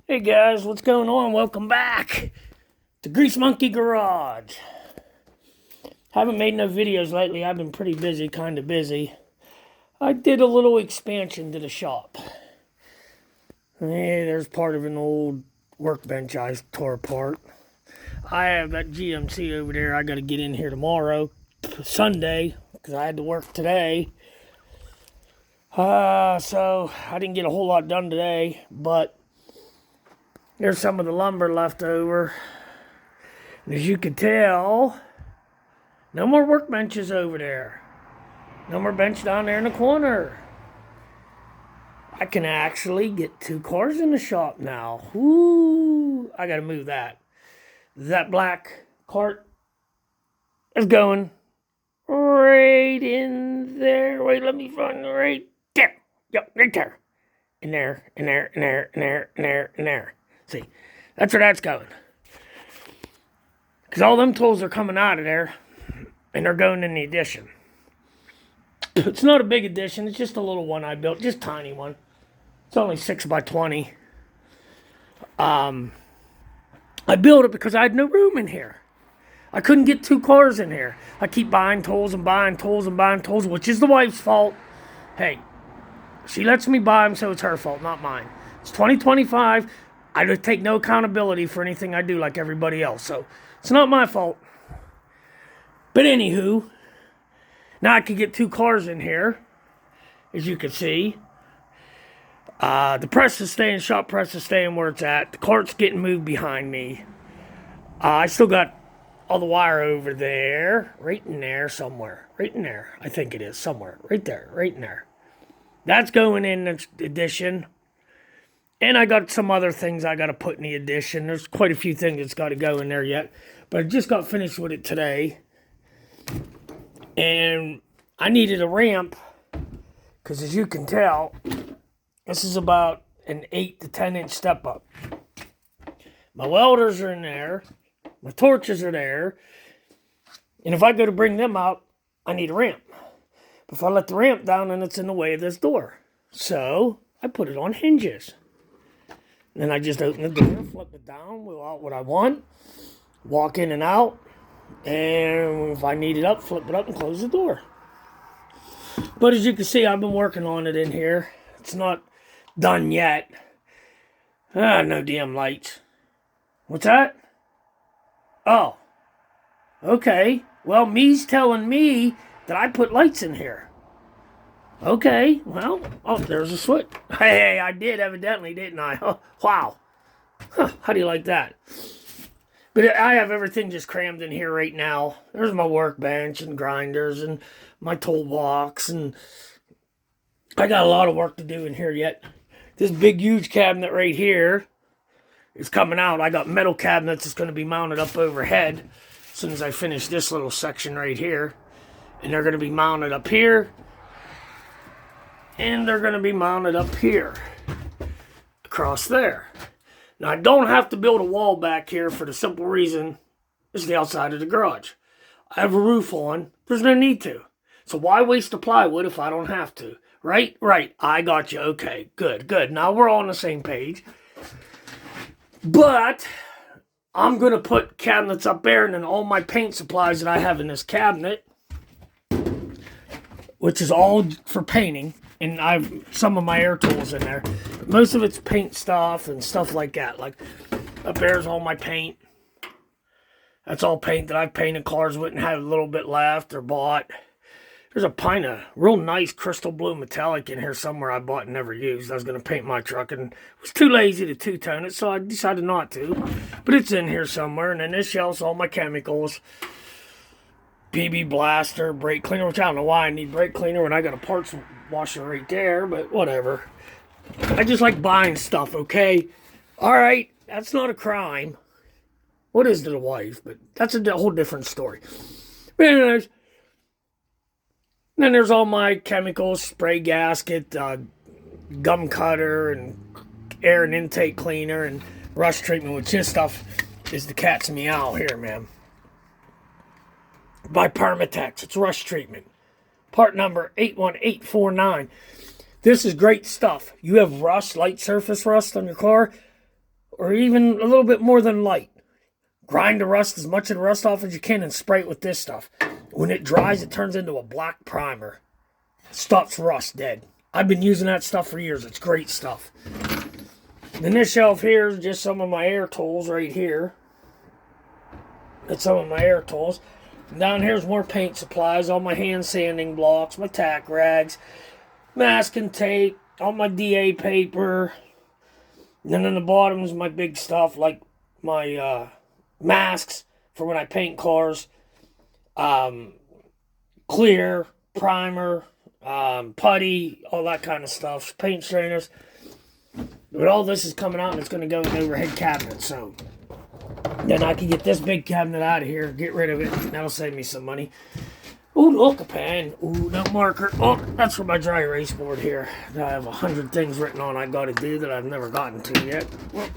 Hey guys, what's going on? Welcome back to Grease Monkey Garage. Haven't made no videos lately. I've been pretty busy, kind of busy. I did a little expansion to the shop. There's part of an old workbench I tore apart. I have that GMC over there. I got to get in here tomorrow, Sunday, because I had to work today. So I didn't get a whole lot done today, but there's some of the lumber left over. And as you can tell, no more workbenches over there. No more bench down there in the corner. I can actually get 2 cars in the shop now. Woo! I gotta move that. That black cart is going right in there. Wait, let me find it right there. Yep, right there. In there, in there, in there, in there, in there, in there. See, that's where that's going. Because all them tools are coming out of there, and they're going in the addition. It's not a big addition. It's just a little one I built, just a tiny one. It's only 6 by 20. I built it because I had no room in here. I couldn't get 2 cars in here. I keep buying tools and buying tools and buying tools, which is the wife's fault. Hey, she lets me buy them, so it's her fault, not mine. It's 2025. I don't take no accountability for anything I do like everybody else, so it's not my fault. But anywho, now I could get 2 cars in here, as you can see. The press is staying, shop press is staying where it's at. The cart's getting moved behind me. I still got all the wire over there, right in there somewhere. Right in there, I think it is, somewhere. Right there, right in there. That's going in the addition. And I got some other things I got to put in the addition. There's quite a few things that's got to go in there yet. But I just got finished with it today. And I needed a ramp. Because as you can tell, this is about an 8 to 10 inch step up. My welders are in there. My torches are there. And if I go to bring them out, I need a ramp. But if I let the ramp down, then it's in the way of this door. So I put it on hinges. Then I just open the door, flip it down, wheel out what I want, walk in and out, and if I need it up, flip it up and close the door. But as you can see, I've been working on it in here. It's not done yet. No damn lights. What's that? Oh. Okay. Well, me's telling me that I put lights in here. Okay, well, there's a switch. Hey, I did evidently, didn't I? Oh, wow. How do you like that? But I have everything just crammed in here right now. There's my workbench and grinders and my toolbox, and I got a lot of work to do in here yet. This big, huge cabinet right here is coming out. I got metal cabinets that's going to be mounted up overhead as soon as I finish this little section right here. And they're going to be mounted up here. And they're going to be mounted up here, across there. Now, I don't have to build a wall back here for the simple reason it's the outside of the garage. I have a roof on. There's no need to. So why waste the plywood if I don't have to? Right? Right. I got you. Okay, good, good. Now we're all on the same page. But I'm going to put cabinets up there, and then all my paint supplies that I have in this cabinet, which is all for painting. And I've some of my air tools in there. Most of it's paint stuff and stuff like that. Like up there's all my paint. That's all paint that I've painted cars with and have a little bit left or bought. There's a pint of real nice crystal blue metallic in here somewhere I bought and never used. I was going to paint my truck and was too lazy to two-tone it, so I decided not to. But it's in here somewhere. And then this shelf's all my chemicals. PB blaster, brake cleaner, which I don't know why I need brake cleaner when I got a parts washer right there, but whatever. I just like buying stuff, okay? Alright, that's not a crime. What is to the wife? But that's a whole different story. But anyways, then there's all my chemicals, spray gasket, gum cutter, and air and intake cleaner, and rust treatment, which this stuff is the cat's meow here, man. By Permatex. It's rust treatment. Part number 81849. This is great stuff. You have rust, light surface rust on your car. or even a little bit more than light. Grind the rust, as much of the rust off as you can, and spray it with this stuff. When it dries, it turns into a black primer. Stops rust dead. I've been using that stuff for years. It's great stuff. Then this shelf here is just some of my air tools right here. That's some of my air tools. And down here's more paint supplies, all my hand sanding blocks, my tack rags, masking tape, all my DA paper. And then on the bottom is my big stuff, like my masks for when I paint cars, clear, primer, putty, all that kind of stuff, paint strainers. But all this is coming out and it's going to go in the overhead cabinet, so then I can get this big cabinet out of here, get rid of it. That'll save me some money. Ooh, look, a pen. Ooh, no marker. Oh, that's for my dry erase board here. I have 100 things written on I got to do that I've never gotten to yet. Well,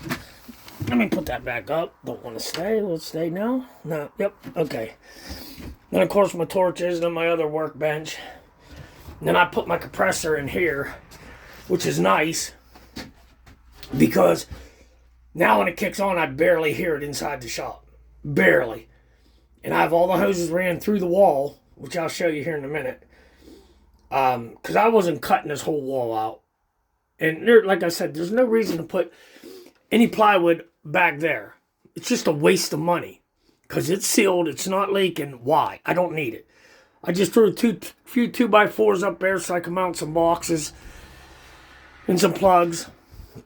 let me put that back up. Don't want to stay. Let's stay now. No. Yep. Okay. Then, of course, my torches, then my other workbench. And then I put my compressor in here, which is nice because now when it kicks on, I barely hear it inside the shop. Barely. And I have all the hoses ran through the wall, which I'll show you here in a minute. Because I wasn't cutting this whole wall out. And there, like I said, there's no reason to put any plywood back there. It's just a waste of money. Because it's sealed, it's not leaking. Why? I don't need it. I just threw a few 2x4s up there so I can mount some boxes and some plugs.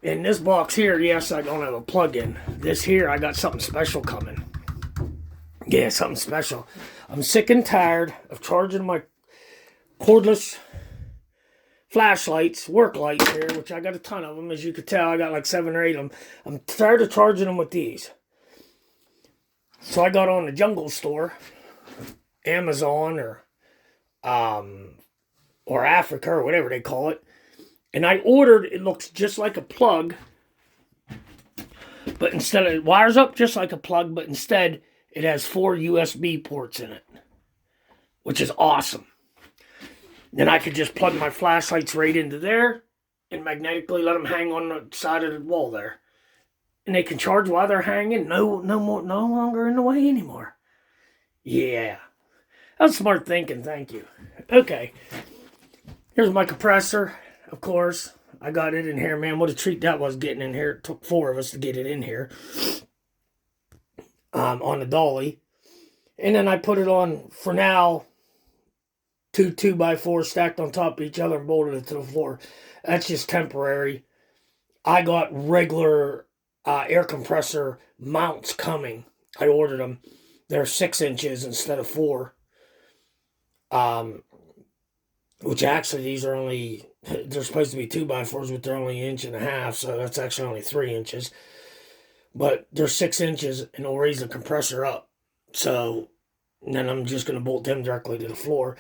And this box here, yes, I don't have a plug in. This here, I got something special coming. Yeah, something special. I'm sick and tired of charging my cordless flashlights, work lights here, which I got a ton of them. As you could tell, I got like 7 or 8 of them. I'm tired of charging them with these. So I got on the Jungle Store, Amazon or Africa or whatever they call it. And I ordered, it looks just like a plug, but instead it wires up just like a plug, but instead it has 4 USB ports in it, which is awesome. Then I could just plug my flashlights right into there and magnetically let them hang on the side of the wall there. And they can charge while they're hanging, no longer in the way anymore. Yeah. That's smart thinking, thank you. Okay. Here's my compressor. Of course, I got it in here, man. What a treat that was getting in here. It took 4 of us to get it in here. On the dolly. And then I put it on, for now, 2 2x4 stacked on top of each other and bolted it to the floor. That's just temporary. I got regular air compressor mounts coming. I ordered them. They're 6 inches instead of 4. Which actually, these are only, they're supposed to be 2x4s, but they're only 1.5 inches, so that's actually only 3 inches. But they're 6 inches, and they'll raise the compressor up. So, then I'm just going to bolt them directly to the floor.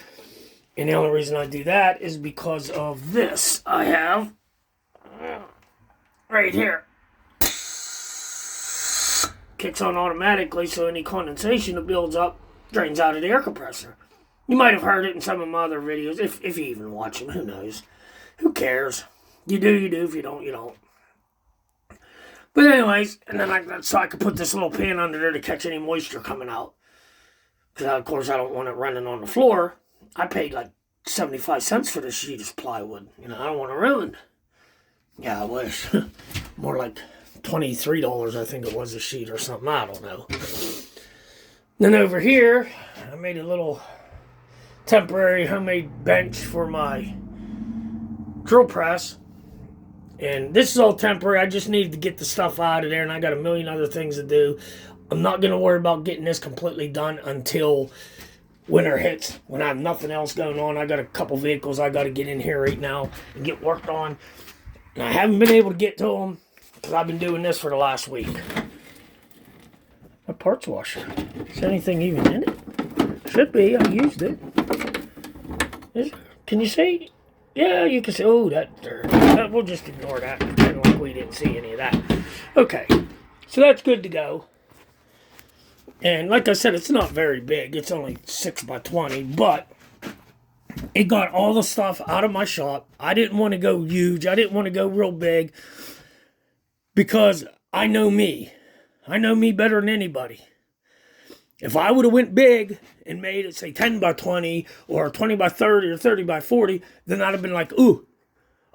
And the only reason I do that is because of this. I have, right here. Kicks on automatically, so any condensation that builds up drains out of the air compressor. You might have heard it in some of my other videos, if you even watch them. Who knows? Who cares? You do, you do. If you don't, you don't. But anyways, and then so I could put this little pan under there to catch any moisture coming out. Because, of course, I don't want it running on the floor. I paid like 75 cents for this sheet of plywood. You know, I don't want to ruin. Yeah, I wish. More like $23, I think it was, a sheet or something. I don't know. Then over here, I made a little temporary homemade bench for my drill press. And this is all temporary. I just needed to get the stuff out of there, and I got a million other things to do. I'm not going to worry about getting this completely done until winter hits, when I have nothing else going on. I got a couple vehicles I got to get in here right now and get worked on. And I haven't been able to get to them because I've been doing this for the last week. A parts washer. Is there anything even in it? Should be. I used it. Can you see? Yeah, you can see. Oh, that dirt. We'll just ignore that. Pretend like we didn't see any of that. Okay. So that's good to go. And like I said, it's not very big. It's only 6x20. But it got all the stuff out of my shop. I didn't want to go huge. I didn't want to go real big. Because I know me. I know me better than anybody. If I would have went big and made it, say, 10 by 20 or 20 by 30 or 30 by 40, then I'd have been like, ooh,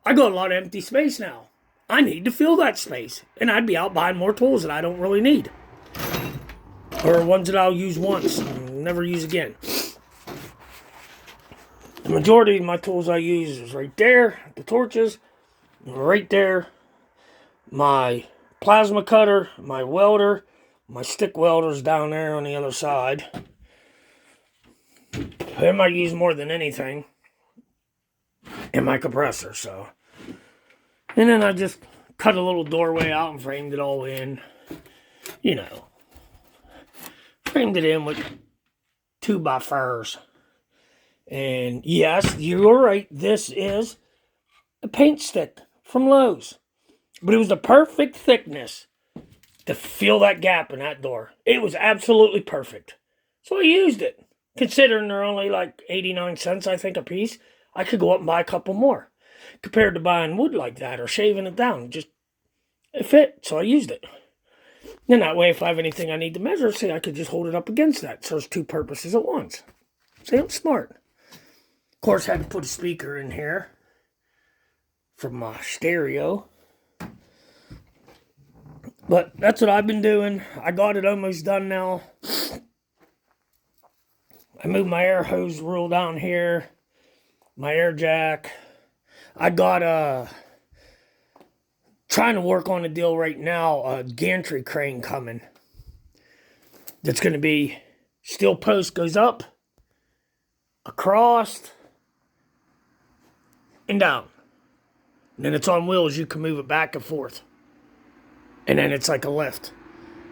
I got a lot of empty space now. I need to fill that space. And I'd be out buying more tools that I don't really need. Or ones that I'll use once and never use again. The majority of my tools I use is right there, the torches, right there, my plasma cutter, my welder, my stick welder's down there on the other side. Them I use more than anything. And my compressor, so. And then I just cut a little doorway out and framed it all in. You know. Framed it in with 2x4s. And yes, you're right. This is a paint stick from Lowe's. But it was the perfect thickness to fill that gap in that door. It was absolutely perfect. So I used it. Considering they're only like 89 cents, I think, a piece, I could go up and buy a couple more. Compared to buying wood like that or shaving it down. It fit, so I used it. Then that way, if I have anything I need to measure, see, I could just hold it up against that. So there's two purposes at once. See, I'm smart. Of course, I had to put a speaker in here from my stereo. But that's what I've been doing. I got it almost done now. I moved my air hose rule down here. My air jack. I got trying to work on a deal right now, a gantry crane coming. That's going to be steel post goes up, across, and down. And then it's on wheels. You can move it back and forth. And then it's like a lift.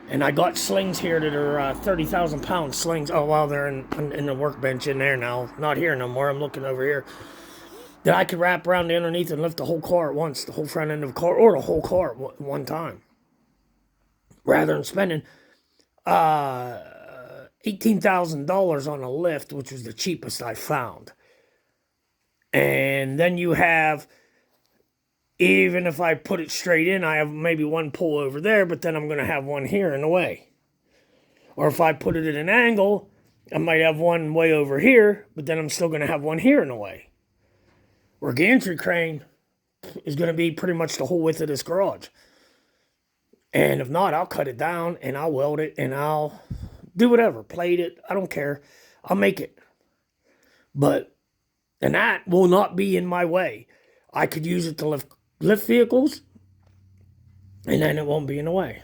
And I got slings here that are 30,000 pound slings. Oh, well, they're in the workbench in there now. Not here no more. I'm looking over here. That I could wrap around the underneath and lift the whole car at once. The whole front end of the car. Or the whole car at one time. Rather than spending $18,000 on a lift, which was the cheapest I found. And then you have, even if I put it straight in, I have maybe one pull over there, but then I'm going to have one here in the way. Or if I put it at an angle, I might have one way over here, but then I'm still going to have one here in the way. Where a gantry crane is going to be pretty much the whole width of this garage. And if not, I'll cut it down and I'll weld it and I'll do whatever. Plate it. I don't care. I'll make it. And that will not be in my way. I could use it to lift vehicles, and then it won't be in the way.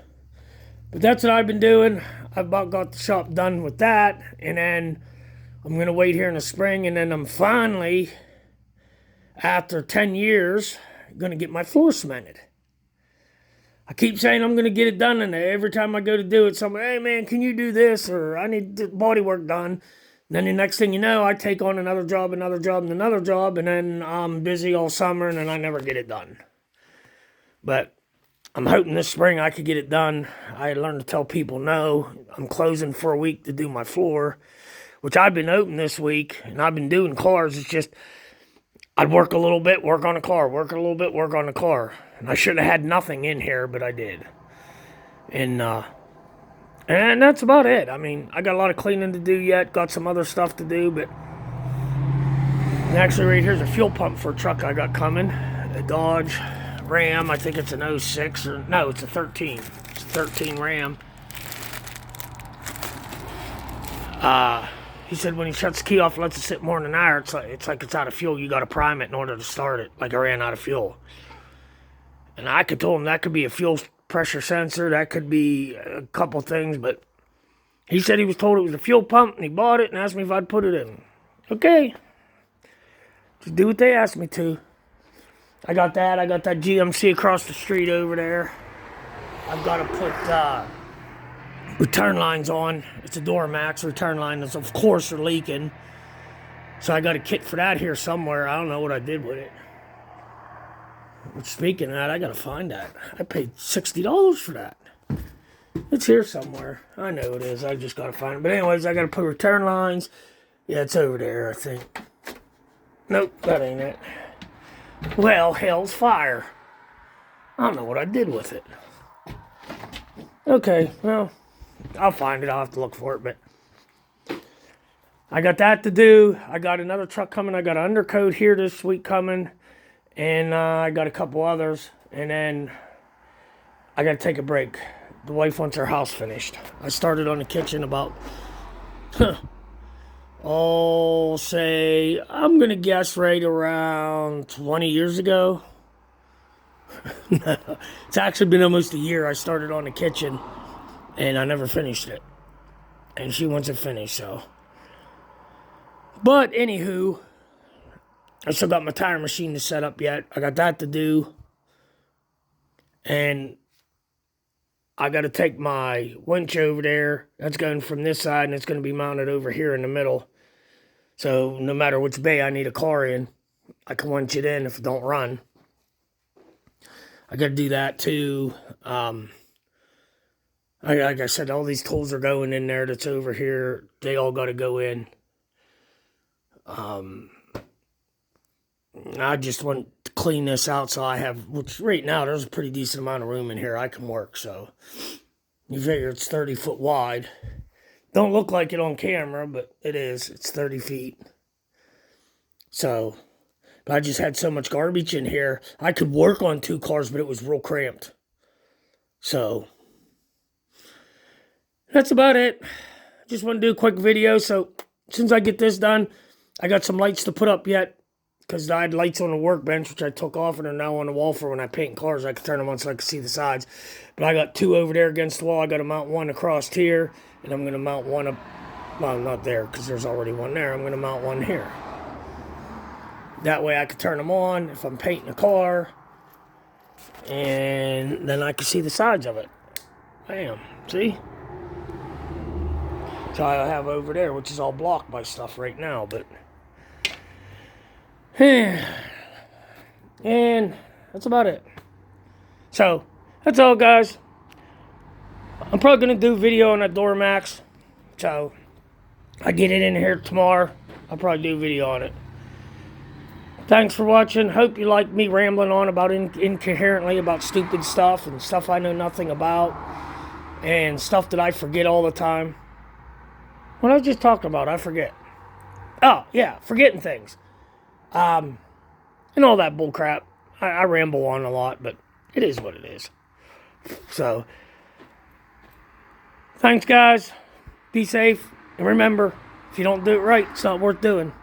But that's what I've been doing. I've about got the shop done with that, and then I'm going to wait here in the spring, and then I'm finally, after 10 years, going to get my floor cemented. I keep saying I'm going to get it done, and every time I go to do it, somebody, hey man, can you do this? Or I need body work done. And then the next thing you know, I take on another job, and then I'm busy all summer, and then I never get it done. But I'm hoping this spring I could get it done. I learned to tell people no. I'm closing for a week to do my floor, which I've been open this week, and I've been doing cars. It's just, I'd work a little bit, work on a car, work a little bit, work on the car. And I should have had nothing in here, but I did. And that's about it. I mean, I got a lot of cleaning to do yet. Got some other stuff to do, but... And actually, right here's a fuel pump for a truck I got coming. A Dodge Ram. I think it's an 06 or... No, it's a 13. It's a 13 Ram. He said when he shuts the key off and lets it sit more than an hour, it's like it's out of fuel. You got to prime it in order to start it. Like I ran out of fuel. And I could tell him that could be a fuel pressure sensor. That could be a couple things, but he said he was told it was a fuel pump, and he bought it and asked me if I'd put it in. Okay. Just do what they asked me to. I got that GMC across the street over there. I've got to put return lines on. It's a Duramax return line. That's, of course, are leaking. So I got a kit for that here somewhere. I don't know what I did with it. But speaking of that, I got to find that. I paid $60 for that. It's here somewhere. I know it is. I just got to find it. But anyways, I got to put return lines. Yeah, it's over there, I think. Nope, that ain't it. Well, hell's fire. I don't know what I did with it. Okay, well, I'll find it. I'll have to look for it, but I got that to do. I got another truck coming. I got an undercoat here this week coming, and I got a couple others, and then I got to take a break. The wife wants her house finished. I started on the kitchen about, say, I'm going to guess right around 20 years ago. It's actually been almost a year I started on the kitchen, and I never finished it. And she wants it finished, so. But, anywho, I still got my tire machine to set up yet. I got that to do. And I got to take my winch over there. That's going from this side, and it's going to be mounted over here in the middle. So no matter which bay I need a car in, I can winch it in if it don't run. I got to do that too. Like I said, all these tools are going in there that's over here. They all got to go in. I just want to clean this out so I have, which right now there's a pretty decent amount of room in here I can work. So you figure it's 30 foot wide. Don't look like it on camera, but it is. It's 30 feet. So, but I just had so much garbage in here. I could work on 2 cars, but it was real cramped. So, that's about it. Just want to do a quick video. So, since I get this done, I got some lights to put up yet. Because I had lights on the workbench, which I took off, and they're now on the wall for when I paint cars. I can turn them on so I can see the sides. But I got 2 over there against the wall. I got to mount one across here, and I'm going to mount one up. Well, not there, because there's already one there. I'm going to mount one here. That way I can turn them on if I'm painting a car. And then I can see the sides of it. Bam. See? So I have over there, which is all blocked by stuff right now, but... And that's about it. So, that's all, guys. I'm probably going to do video on that Duramax. So, I get it in here tomorrow. I'll probably do a video on it. Thanks for watching. Hope you like me rambling on about incoherently about stupid stuff and stuff I know nothing about. And stuff that I forget all the time. What I was just talking about, I forget. Oh, yeah, forgetting things. And all that bull crap. I ramble on a lot, but it is what it is. So, thanks, guys. Be safe. And remember, if you don't do it right, it's not worth doing.